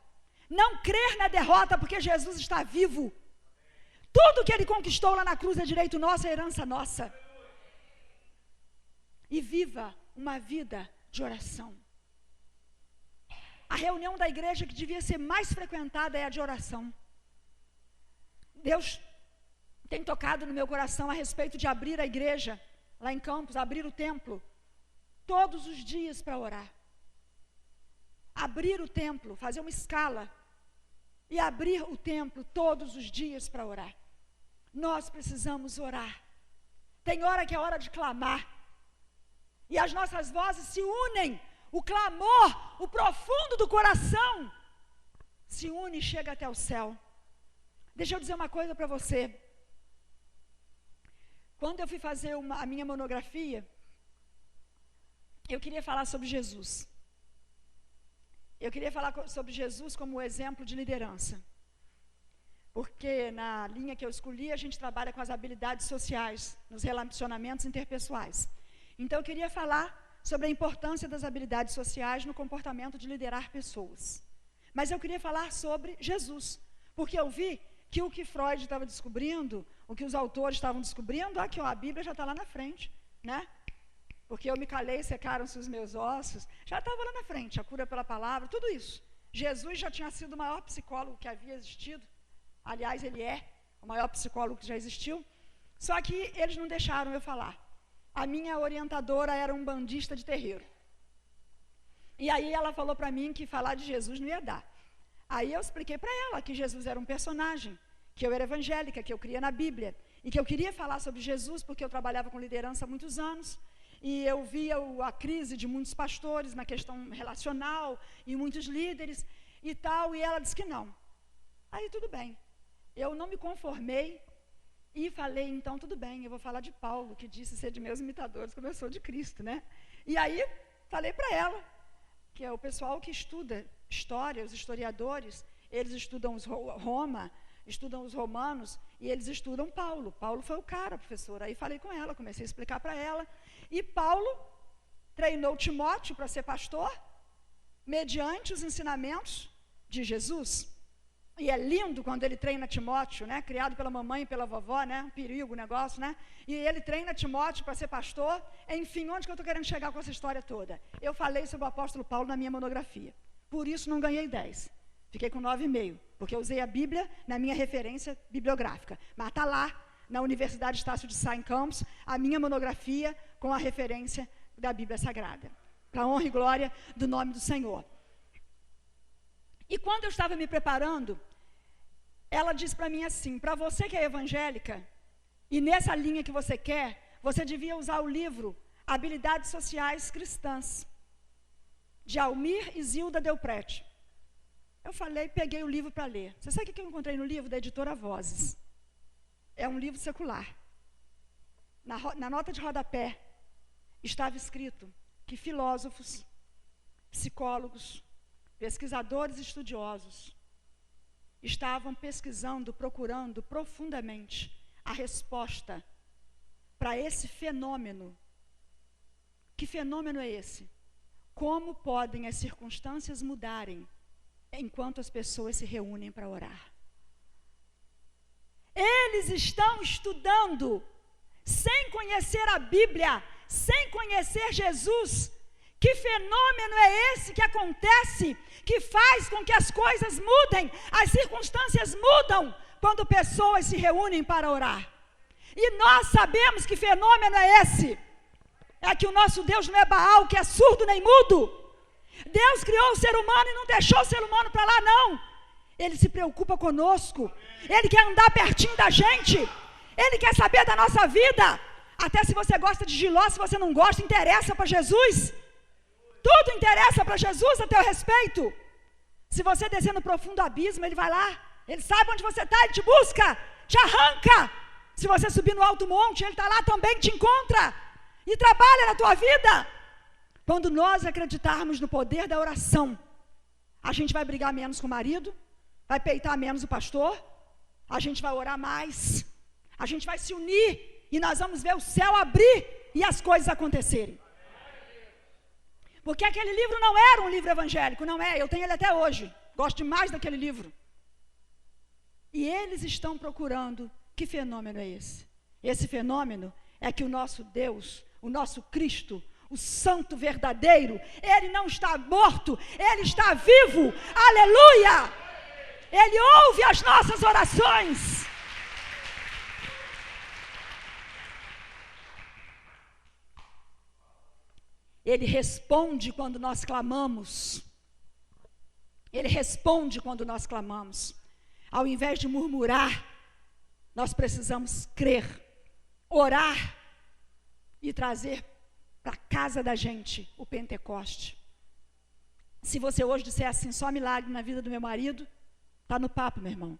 não crer na derrota, porque Jesus está vivo. Tudo que Ele conquistou lá na cruz é direito nosso, é herança nossa. E viva uma vida de oração. A reunião da igreja que devia ser mais frequentada é a de oração. Deus tem tocado no meu coração a respeito de abrir a igreja, lá em Campos, abrir o templo, todos os dias para orar. Abrir o templo, fazer uma escala, e abrir o templo todos os dias para orar. Nós precisamos orar. Tem hora que é hora de clamar, e as nossas vozes se unem, o clamor, o profundo do coração, se une e chega até o céu. Deixa eu dizer uma coisa para você. Quando eu fui fazer a minha monografia, eu queria falar sobre Jesus. Eu queria falar sobre Jesus como exemplo de liderança. Porque na linha que eu escolhi, a gente trabalha com as habilidades sociais, nos relacionamentos interpessoais. Então eu queria falar sobre a importância das habilidades sociais no comportamento de liderar pessoas. Mas eu queria falar sobre Jesus, porque eu vi que o que Freud estava descobrindo, o que os autores estavam descobrindo, aqui ó, a Bíblia já está lá na frente, né? Porque eu me calei e secaram-se os meus ossos, já estava lá na frente, a cura pela palavra, tudo isso. Jesus já tinha sido o maior psicólogo que havia existido, aliás, ele é o maior psicólogo que já existiu, só que eles não deixaram eu falar. A minha orientadora era um bandista de terreiro. E aí ela falou para mim que falar de Jesus não ia dar. Aí eu expliquei para ela que Jesus era um personagem, que eu era evangélica, que eu cria na Bíblia, e que eu queria falar sobre Jesus porque eu trabalhava com liderança há muitos anos, e eu via a crise de muitos pastores na questão relacional, e muitos líderes e tal, e ela disse que não. Aí tudo bem. Eu não me conformei e falei, então tudo bem, eu vou falar de Paulo, que disse ser de meus imitadores, como eu sou de Cristo, né? E aí falei para ela, que é o pessoal que estuda história, os historiadores, eles estudam Roma, estudam os romanos, e eles estudam Paulo. Paulo foi o cara, professora. Aí falei com ela, comecei a explicar para ela. E Paulo treinou Timóteo para ser pastor, mediante os ensinamentos de Jesus. E é lindo quando ele treina Timóteo, né? Criado pela mamãe e pela vovó, né? Um perigo o negócio, né? E ele treina Timóteo para ser pastor. Enfim, onde que eu estou querendo chegar com essa história toda? Eu falei sobre o apóstolo Paulo na minha monografia. Por isso não ganhei 10. Fiquei com 9,5, porque eu usei a Bíblia na minha referência bibliográfica. Mas está lá, na Universidade Estácio de Sá, em Campos, a minha monografia com a referência da Bíblia Sagrada. Para a honra e glória do nome do Senhor. E quando eu estava me preparando, ela disse para mim assim, para você que é evangélica, e nessa linha que você quer, você devia usar o livro Habilidades Sociais Cristãs, de Almir e Zilda Delprete. Eu falei, peguei o livro para ler. Você sabe o que eu encontrei no livro da editora Vozes? É um livro secular. Na nota de rodapé, estava escrito que filósofos, psicólogos, pesquisadores estudiosos estavam pesquisando, procurando profundamente a resposta para esse fenômeno. Que fenômeno é esse? Como podem as circunstâncias mudarem enquanto as pessoas se reúnem para orar? Eles estão estudando, sem conhecer a Bíblia, sem conhecer Jesus. Que fenômeno é esse que acontece, que faz com que as coisas mudem, as circunstâncias mudam, quando pessoas se reúnem para orar? E nós sabemos que fenômeno é esse. É que o nosso Deus não é Baal, que é surdo nem mudo. Deus criou o ser humano e não deixou o ser humano para lá, não. Ele se preocupa conosco. Ele quer andar pertinho da gente. Ele quer saber da nossa vida. Até se você gosta de Giló, se você não gosta, interessa para Jesus. Tudo interessa para Jesus a teu respeito. Se você descer no profundo abismo, Ele vai lá. Ele sabe onde você está, Ele te busca, te arranca. Se você subir no alto monte, Ele está lá também, te encontra e trabalha na tua vida. Quando nós acreditarmos no poder da oração, a gente vai brigar menos com o marido, vai peitar menos o pastor, a gente vai orar mais, a gente vai se unir e nós vamos ver o céu abrir e as coisas acontecerem. Porque aquele livro não era um livro evangélico, não é, eu tenho ele até hoje, gosto demais daquele livro. E eles estão procurando, que fenômeno é esse? Esse fenômeno é que o nosso Deus, o nosso Cristo, o Santo verdadeiro, Ele não está morto, Ele está vivo, aleluia! Ele ouve as nossas orações. Ele responde quando nós clamamos. Ele responde quando nós clamamos. Ao invés de murmurar, nós precisamos crer, orar e trazer para a casa da gente o Pentecoste. Se você hoje disser assim, só milagre na vida do meu marido, está no papo, meu irmão.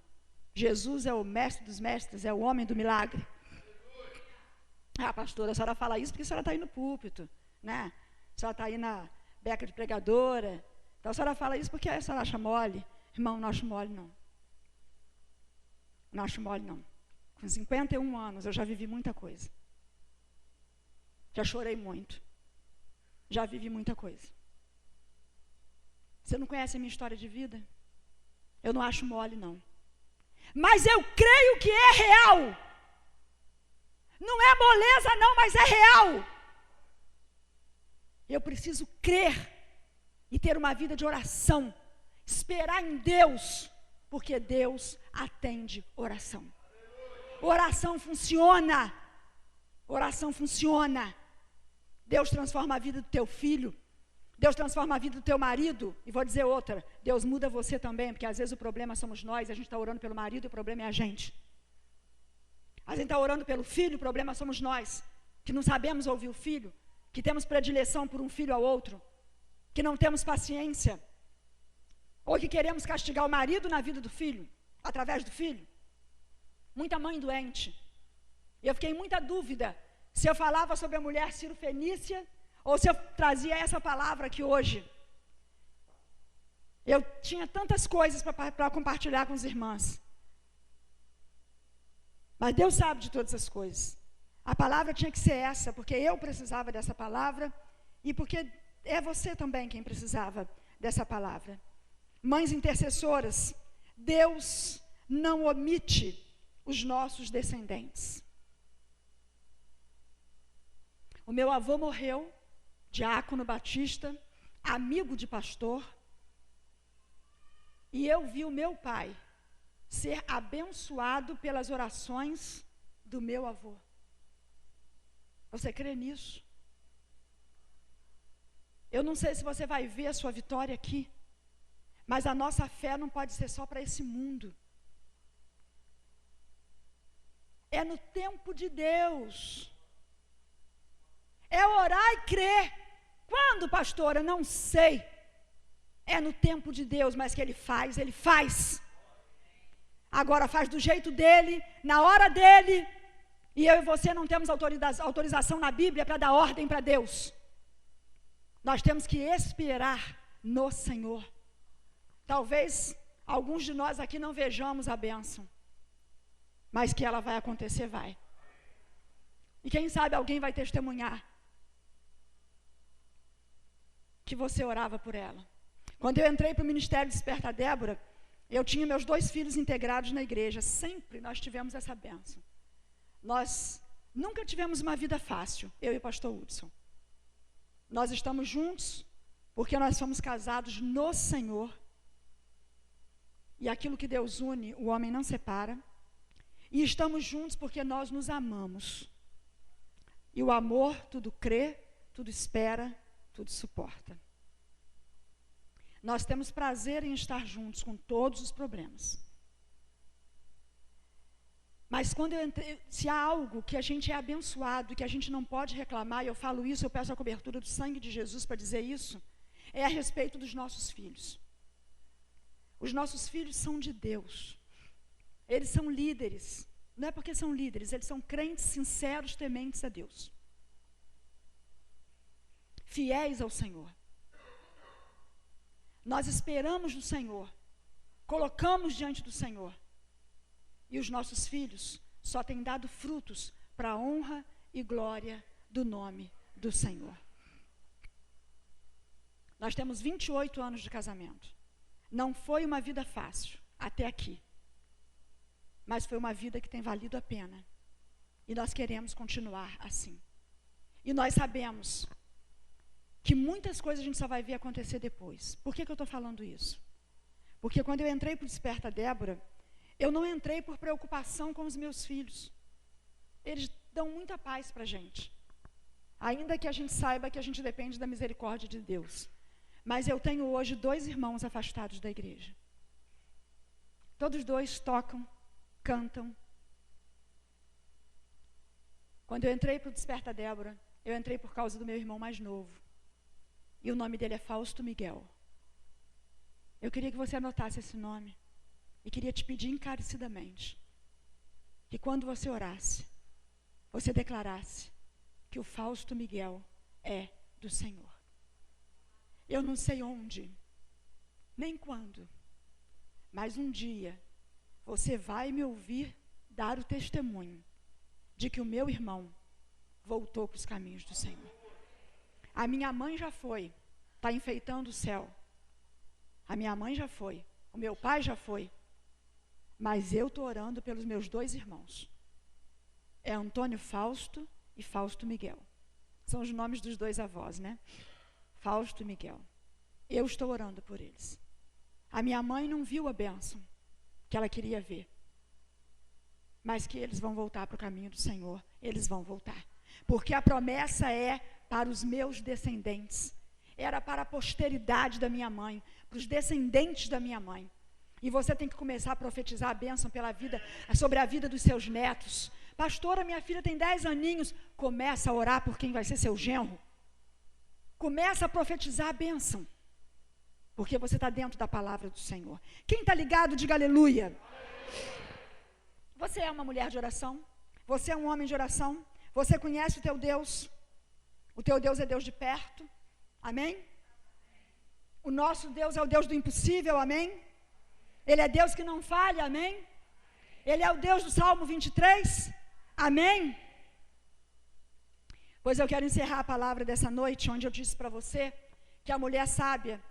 Jesus é o mestre dos mestres, é o homem do milagre. Ah, pastora, a senhora fala isso porque a senhora está aí no púlpito, né? A senhora está aí na beca de pregadora. Então a senhora fala isso porque a senhora acha mole. Irmão, não acho mole não. Não acho mole não. Com 51 anos eu já vivi muita coisa. Já chorei muito. Já vivi muita coisa. Você não conhece a minha história de vida? Eu não acho mole não. Mas eu creio que é real. Não é moleza não, mas é real. Eu preciso crer e ter uma vida de oração, esperar em Deus, porque Deus atende oração. Oração funciona. Oração funciona. Deus transforma a vida do teu filho. Deus transforma a vida do teu marido. E vou dizer outra, Deus muda você também, porque às vezes o problema somos nós, a gente está orando pelo marido e o problema é a gente. A gente está orando pelo filho, o problema somos nós, que não sabemos ouvir o filho, que temos predileção por um filho ao outro, que não temos paciência, ou que queremos castigar o marido na vida do filho, através do filho. Muita mãe doente. E eu fiquei em muita dúvida se eu falava sobre a mulher Ciro Fenícia ou se eu trazia essa palavra aqui hoje. Eu tinha tantas coisas para compartilhar com as irmãs. Mas Deus sabe de todas as coisas. A palavra tinha que ser essa, porque eu precisava dessa palavra e porque é você também quem precisava dessa palavra. Mães intercessoras, Deus não omite os nossos descendentes. O meu avô morreu, diácono batista, amigo de pastor, e eu vi o meu pai ser abençoado pelas orações do meu avô. Você crê nisso? Eu não sei se você vai ver a sua vitória aqui, mas a nossa fé não pode ser só para esse mundo. É no tempo de Deus. É orar e crer. Quando, pastora? Não sei. É no tempo de Deus, mas que Ele faz. Agora faz do jeito dEle, na hora dEle, e eu e você não temos autorização na Bíblia para dar ordem para Deus. Nós temos que esperar no Senhor. Talvez alguns de nós aqui não vejamos a bênção, mas que ela vai acontecer, vai. E quem sabe alguém vai testemunhar que você orava por ela. Quando eu entrei para o Ministério Desperta Débora, eu tinha meus 2 filhos integrados na igreja. Sempre nós tivemos essa bênção. Nós nunca tivemos uma vida fácil, eu e o pastor Hudson. Nós estamos juntos porque nós somos casados no Senhor. E aquilo que Deus une, o homem não separa. E estamos juntos porque nós nos amamos. E o amor tudo crê, tudo espera, tudo suporta. Nós temos prazer em estar juntos com todos os problemas. Mas quando eu entrei, se há algo que a gente é abençoado e que a gente não pode reclamar, e eu falo isso, eu peço a cobertura do sangue de Jesus para dizer isso, é a respeito dos nossos filhos. Os nossos filhos são de Deus. Eles são líderes. Não é porque são líderes, eles são crentes sinceros, tementes a Deus. Fiéis ao Senhor. Nós esperamos no Senhor, colocamos diante do Senhor, e os nossos filhos só têm dado frutos para a honra e glória do nome do Senhor. Nós temos 28 anos de casamento. Não foi uma vida fácil, até aqui, mas foi uma vida que tem valido a pena, e nós queremos continuar assim. E nós sabemos que muitas coisas a gente só vai ver acontecer depois. Por que eu estou falando isso? Porque quando eu entrei para o Desperta Débora, eu não entrei por preocupação com os meus filhos. Eles dão muita paz para a gente. Ainda que a gente saiba que a gente depende da misericórdia de Deus. Mas eu tenho hoje 2 irmãos afastados da igreja. Todos 2 tocam, cantam. Quando eu entrei para o Desperta Débora, eu entrei por causa do meu irmão mais novo. E o nome dele é Fausto Miguel. Eu queria que você anotasse esse nome. E queria te pedir encarecidamente que quando você orasse, você declarasse que o Fausto Miguel é do Senhor. Eu não sei onde, nem quando, mas um dia você vai me ouvir dar o testemunho de que o meu irmão voltou para os caminhos do Senhor. A minha mãe já foi, está enfeitando o céu. A minha mãe já foi, o meu pai já foi. Mas eu estou orando pelos meus 2 irmãos. É Antônio Fausto e Fausto Miguel. São os nomes dos 2 avós, né? Fausto e Miguel. Eu estou orando por eles. A minha mãe não viu a bênção que ela queria ver. Mas que eles vão voltar para o caminho do Senhor. Eles vão voltar. Porque a promessa é para os meus descendentes. Era para a posteridade da minha mãe, para os descendentes da minha mãe. E você tem que começar a profetizar a bênção sobre a vida dos seus netos. Pastora, minha filha tem 10 aninhos. Começa a orar por quem vai ser seu genro. Começa a profetizar a bênção. Porque você está dentro da palavra do Senhor. Quem está ligado, diga aleluia. Você é uma mulher de oração? Você é um homem de oração? Você conhece o teu Deus? O teu Deus é Deus de perto? Amém? O nosso Deus é o Deus do impossível, amém? Ele é Deus que não falha, amém? Ele é o Deus do Salmo 23, amém? Pois eu quero encerrar a palavra dessa noite, onde eu disse para você que a mulher sábia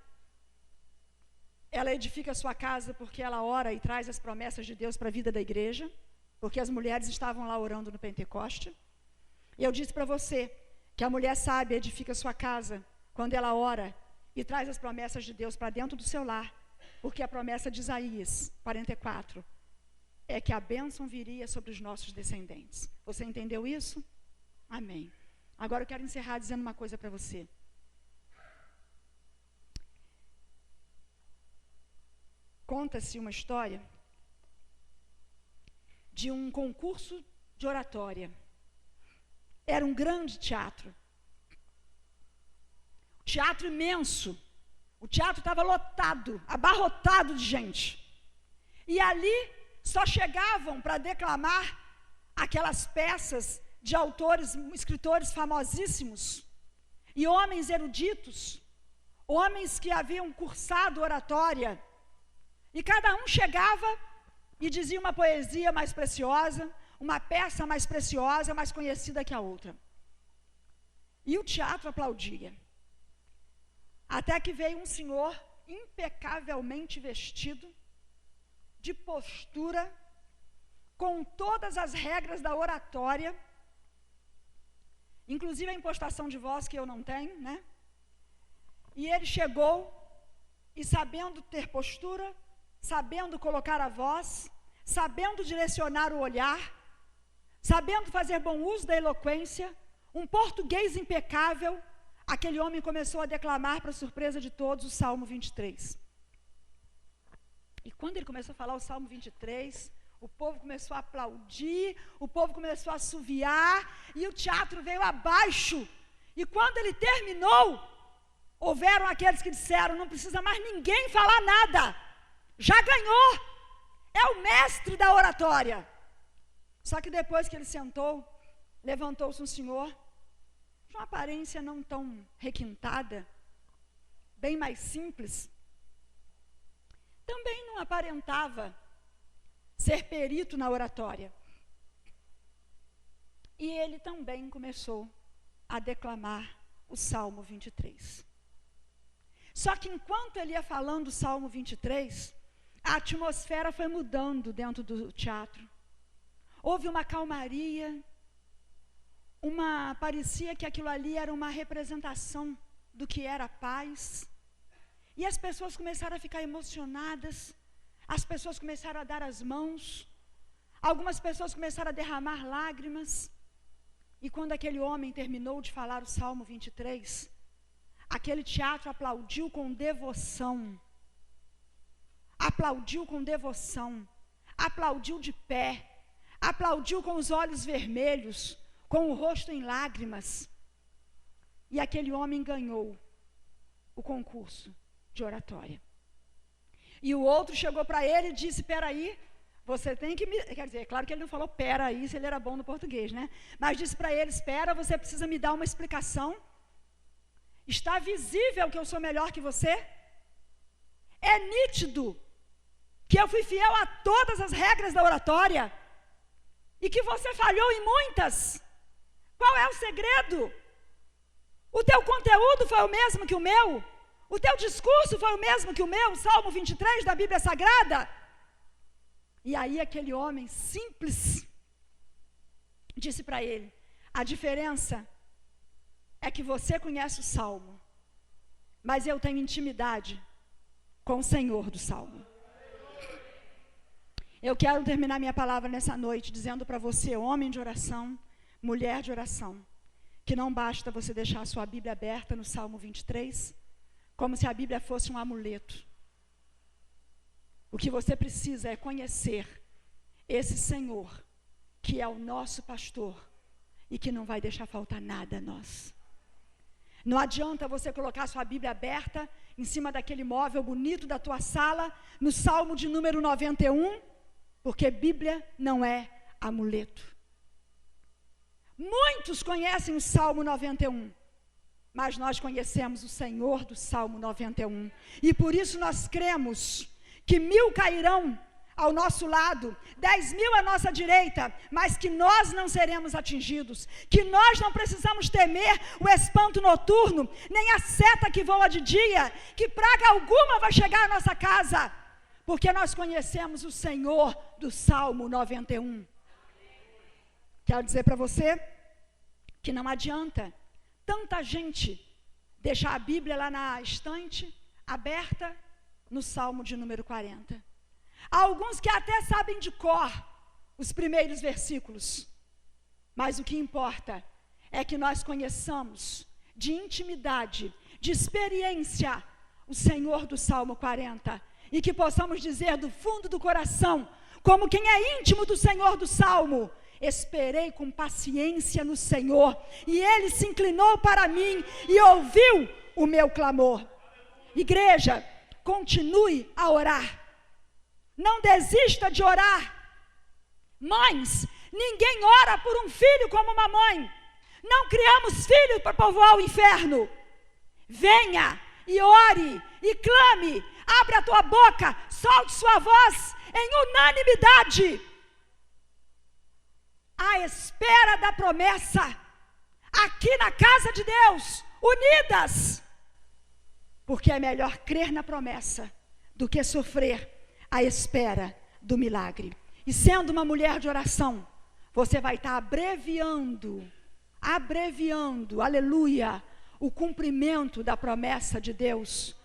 ela edifica a sua casa porque ela ora e traz as promessas de Deus para a vida da igreja, porque as mulheres estavam lá orando no Pentecoste. E eu disse para você que a mulher sábia edifica a sua casa quando ela ora e traz as promessas de Deus para dentro do seu lar, porque a promessa de Isaías 44 é que a bênção viria sobre os nossos descendentes. Você entendeu isso? Amém. Agora eu quero encerrar dizendo uma coisa para você. Conta-se uma história de um concurso de oratória. Era um grande teatro. Teatro imenso. O teatro estava lotado, abarrotado de gente. E ali só chegavam para declamar aquelas peças de autores, escritores famosíssimos, e homens eruditos, homens que haviam cursado oratória, e cada um chegava e dizia uma poesia mais preciosa, uma peça mais preciosa, mais conhecida que a outra. E o teatro aplaudia. Até que veio um senhor impecavelmente vestido, de postura, com todas as regras da oratória, inclusive a impostação de voz que eu não tenho, né? E ele chegou e, sabendo ter postura, sabendo colocar a voz, sabendo direcionar o olhar, sabendo fazer bom uso da eloquência, um português impecável, aquele homem começou a declamar, para surpresa de todos, o Salmo 23. E quando ele começou a falar o Salmo 23, o povo começou a aplaudir, o povo começou a assoviar, e o teatro veio abaixo. E quando ele terminou, houveram aqueles que disseram: não precisa mais ninguém falar nada, já ganhou, é o mestre da oratória. Só que depois que ele sentou, levantou-se um senhor, de uma aparência não tão requintada, bem mais simples, também não aparentava ser perito na oratória. E ele também começou a declamar o Salmo 23. Só que enquanto ele ia falando o Salmo 23, a atmosfera foi mudando dentro do teatro. Houve uma calmaria, parecia que aquilo ali era uma representação do que era a paz. E as pessoas começaram a ficar emocionadas, as pessoas começaram a dar as mãos, algumas pessoas começaram a derramar lágrimas. E quando aquele homem terminou de falar o Salmo 23, aquele teatro aplaudiu com devoção, aplaudiu de pé, aplaudiu com os olhos vermelhos, com o rosto em lágrimas. E aquele homem ganhou o concurso de oratória. E o outro chegou para ele e disse: peraí, você tem que me... Quer dizer, claro que ele não falou peraí, se ele era bom no português, né? Mas disse para ele: espera, você precisa me dar uma explicação. Está visível que eu sou melhor que você? É nítido que eu fui fiel a todas as regras da oratória e que você falhou em muitas. Qual é o segredo? O teu conteúdo foi o mesmo que o meu? O teu discurso foi o mesmo que o meu? Salmo 23 da Bíblia Sagrada? E aí aquele homem simples disse para ele: a diferença é que você conhece o Salmo, mas eu tenho intimidade com o Senhor do Salmo. Eu quero terminar minha palavra nessa noite dizendo para você, homem de oração, mulher de oração, que não basta você deixar a sua Bíblia aberta no Salmo 23, como se a Bíblia fosse um amuleto. O que você precisa é conhecer esse Senhor, que é o nosso pastor e que não vai deixar faltar nada a nós. Não adianta você colocar sua Bíblia aberta em cima daquele móvel bonito da tua sala, no Salmo de número 91, porque Bíblia não é amuleto. Muitos conhecem o Salmo 91, mas nós conhecemos o Senhor do Salmo 91. E por isso nós cremos que 1000 cairão ao nosso lado, 10.000 à nossa direita, mas que nós não seremos atingidos, que nós não precisamos temer o espanto noturno, nem a seta que voa de dia, que praga alguma vai chegar à nossa casa, porque nós conhecemos o Senhor do Salmo 91. Quero dizer para você que não adianta tanta gente deixar a Bíblia lá na estante, aberta, no Salmo de número 40. Há alguns que até sabem de cor os primeiros versículos, mas o que importa é que nós conheçamos de intimidade, de experiência, o Senhor do Salmo 40, e que possamos dizer do fundo do coração, como quem é íntimo do Senhor do Salmo: esperei com paciência no Senhor, e Ele se inclinou para mim e ouviu o meu clamor. Igreja, continue a orar. Não desista de orar. Mães, ninguém ora por um filho como uma mãe. Não criamos filhos para povoar o inferno. Venha e ore e clame. Abre a tua boca, solte sua voz em unanimidade, à espera da promessa, aqui na casa de Deus, unidas, porque é melhor crer na promessa do que sofrer à espera do milagre. E sendo uma mulher de oração, você vai estar abreviando, aleluia, o cumprimento da promessa de Deus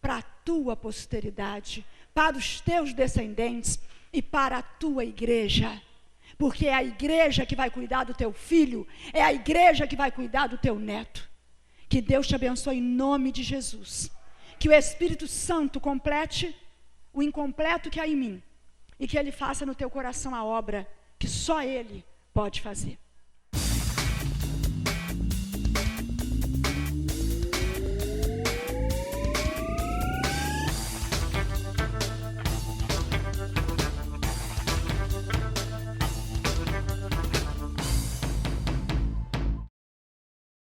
para a tua posteridade, para os teus descendentes e para a tua igreja. Porque é a igreja que vai cuidar do teu filho, é a igreja que vai cuidar do teu neto. Que Deus te abençoe em nome de Jesus. Que o Espírito Santo complete o incompleto que há em mim, e que Ele faça no teu coração a obra que só Ele pode fazer.